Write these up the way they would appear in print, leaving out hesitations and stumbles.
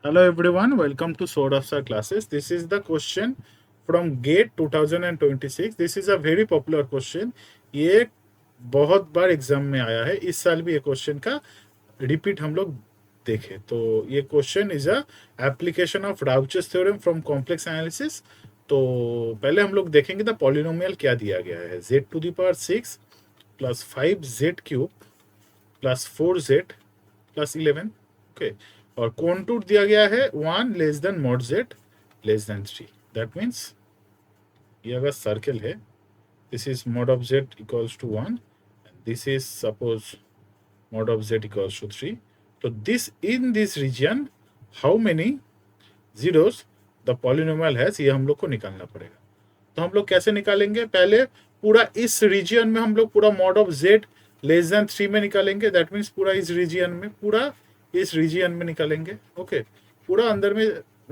Hello everyone, welcome to Sword of Sir classes. This is the question from GATE 2026. This is a very popular question. ये बहुत बार exam में आया है. इस साल भी ये क्वेश्चन का रिपीट हम लोग देखें तो ये question is a application of Rouche's theorem from complex analysis. तो पहले हम लोग देखेंगे द पॉलिनोमियल क्या दिया गया है. z to the power 6 plus 5z cube plus 4z plus 11. Okay, और कॉन्टूर दिया गया है 1 less than mod z less than 3. That means ये अगर सर्कल है, this is mod of z equals to 1, this is suppose mod of z equals to 3. तो this in this region how many zeros the polynomial has, ये हम लोग को निकालना पड़ेगा. तो हम लोग कैसे निकालेंगे? पहले पूरा इस रीजियन में हम लोग पूरा mod of z less than 3 में निकालेंगे. दैट मीन्स पूरा इस रीजियन में, पूरा इस रीजियन में निकालेंगे. ओके, पूरा अंदर में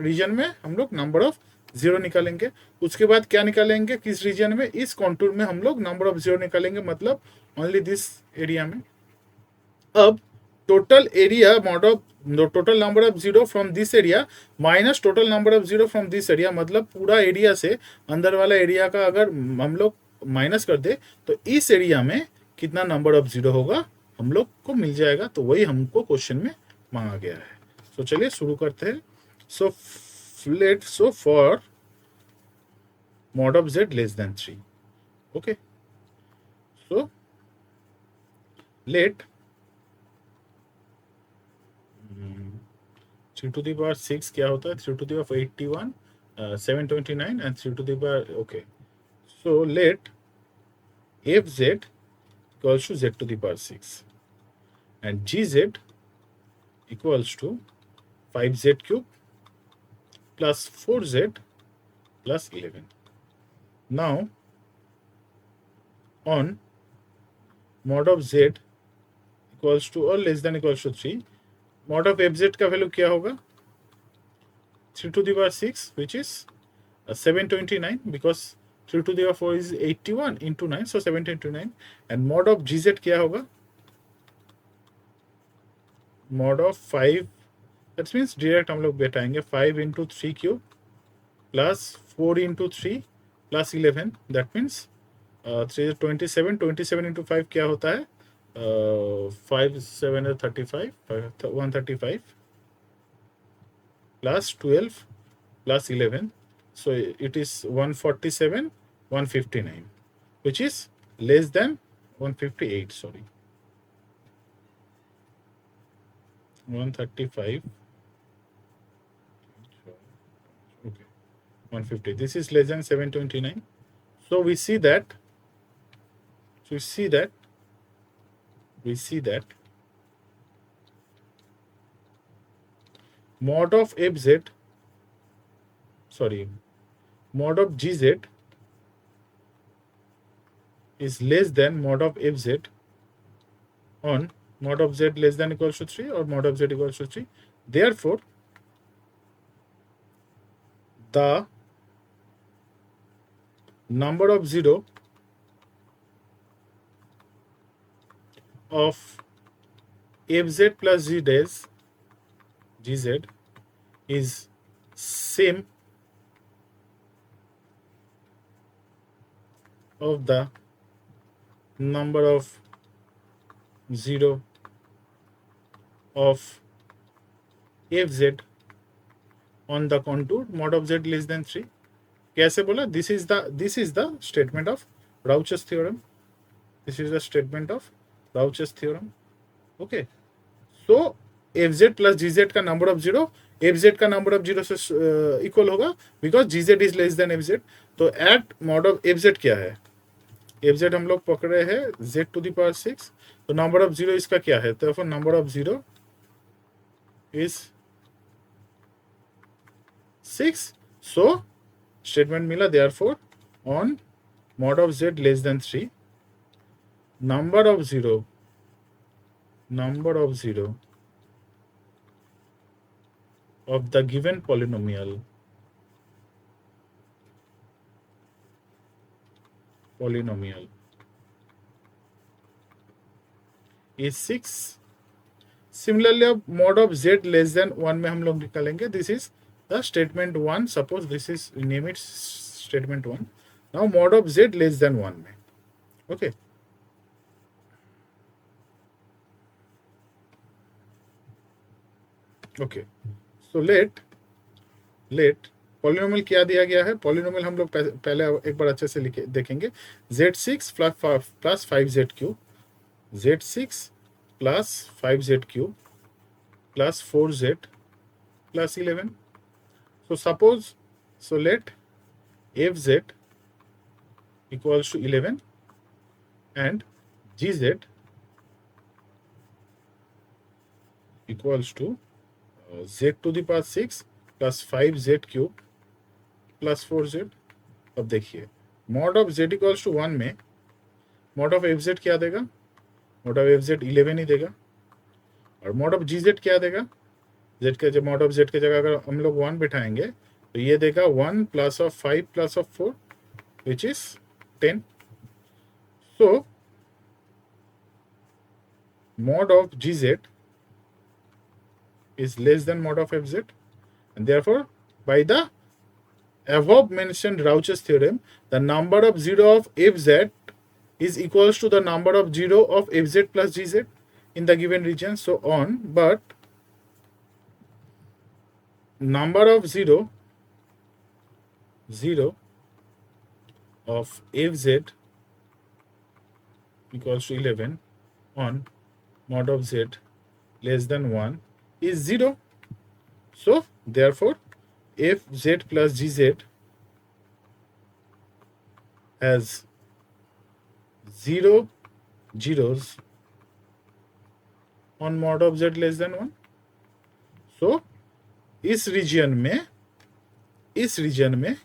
रीजन में हम लोग नंबर ऑफ जीरो निकालेंगे. उसके बाद क्या निकालेंगे? किस रीजन में? इस कॉन्टूर में हम लोग नंबर ऑफ जीरो निकालेंगे, मतलब ओनली दिस एरिया में. अब total area mod of total number of zero from this area minus total number of zero from this area, मतलब पूरा एरिया से अंदर वाला एरिया का अगर हम लोग माइनस कर दे तो इस एरिया में कितना नंबर ऑफ जीरो होगा हम लोग को मिल जाएगा. तो वही हमको क्वेश्चन में मांगा गया है. तो चलिए शुरू करते हैं. So for mod of z less than 3. Okay, so let 3 to the power 6 क्या होता है? 3 to the power 81, 729 and 3 to the power. Okay, so let fz equals to z to the power 6 and gz equals to 5z cube plus 4z plus 11. Now on mod of z equals to or less than equals to 3, mod of fz का value क्या होगा? 3 to the power 6, which is 729, because 3 to the power 4 is 81 into 9, so 729. And mod of gz क्या होगा? mod of 5, that means direct हम लोग बैठाएंगे 5 into 3 cube plus 4 into 3 plus 11. that means 3 27, 27 into 5 क्या होता है? 5 7 35, 135 plus 12 plus 11, so it is 147, 159, which is less than 158. Sorry, 135. Okay, 150. This is less than 729. So we see that mod of fz, sorry, mod of gz is less than mod of fz on mod of z less than equals to 3 or mod of z equals to 3. Therefore, the number of zero of fz plus gz is same of the number of zero of fz on the contour mod of z less than 3. कैसे बोला? This is the statement of Rauch's theorem. This is the statement of Rauch's theorem. Okay, so fz plus gz का number of zero fz का number of zero से equal होगा, because gz is less than fz. तो eight mod of fz क्या है? fz हम लोग पकड़े हैं z टू द पावर 6, तो नंबर ऑफ जीरो इसका क्या है? तो number of zero is 6. So statement मिला, therefore on mod of z less than 3, number of zero of the given polynomial is 6 similarly अब mod of z less then 1 में हम लोग निकालेंगे. This is the statement 1. Suppose this is name it statement 1. Now mod of z less then 1 में. Okay. Okay, so let polynomial क्या दिया गया है. पॉलिनोमियल हम लोग पहले एक बार अच्छे से लिखे देखेंगे. z6 plus 5z cube, z6 plus 5z cube plus 4z plus 11. So suppose, so let fz equals to 11 and gz equals to z to the power 6 plus 5z cube plus 4z. अब देखिए mod of z equals to 1 में mod of fz क्या देगा. Mod of fz 11 ही देगा. और mod of gz क्या देगा. z के जब मॉड ऑफ z की जगह अगर हम लोग 1 बिठाएंगे तो ये देगा 1 plus of 5 plus of 4 which is 10. So mod of gz is less than mod of fz, and therefore by the above mentioned Rauch's theorem, the number of 0 of fz is equals to the number of 0 of fz plus gz in the given region, so on. But number of 0 of fz equals to 11 on mod of z less than 1 is 0. So therefore fz plus gz has 0 zeros on mod of z less than 1. So इस region में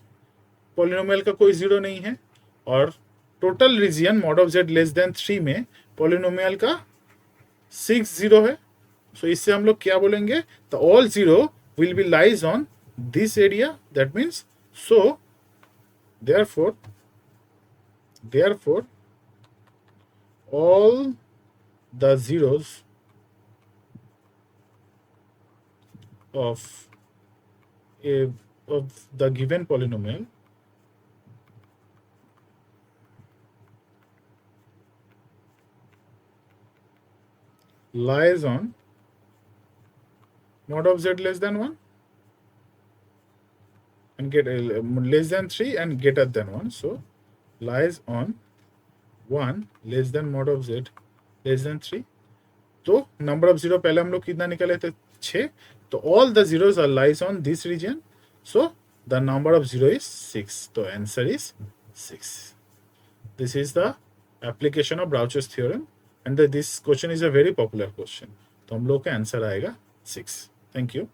polynomial का कोई zero नहीं है. और total region mod of z less than 3 में polynomial का 6 zero है. सो इससे हम लोग क्या बोलेंगे. The all zero will be lies on this area. That means so therefore all the zeros of the given polynomial lies on mod of z less than 1 and get less than 3 and greater than 1. So lies on 1 less than mod of z less than 3. तो number of zero पहले हम लोग कितना निकाले थे 6. तो all the zeros are lies on this region. So the number of zero is 6. तो answer is 6. This is the application of ब्राउचर्स theorem and this question is a very popular question. तो हम लोग का आंसर आएगा 6. Thank you.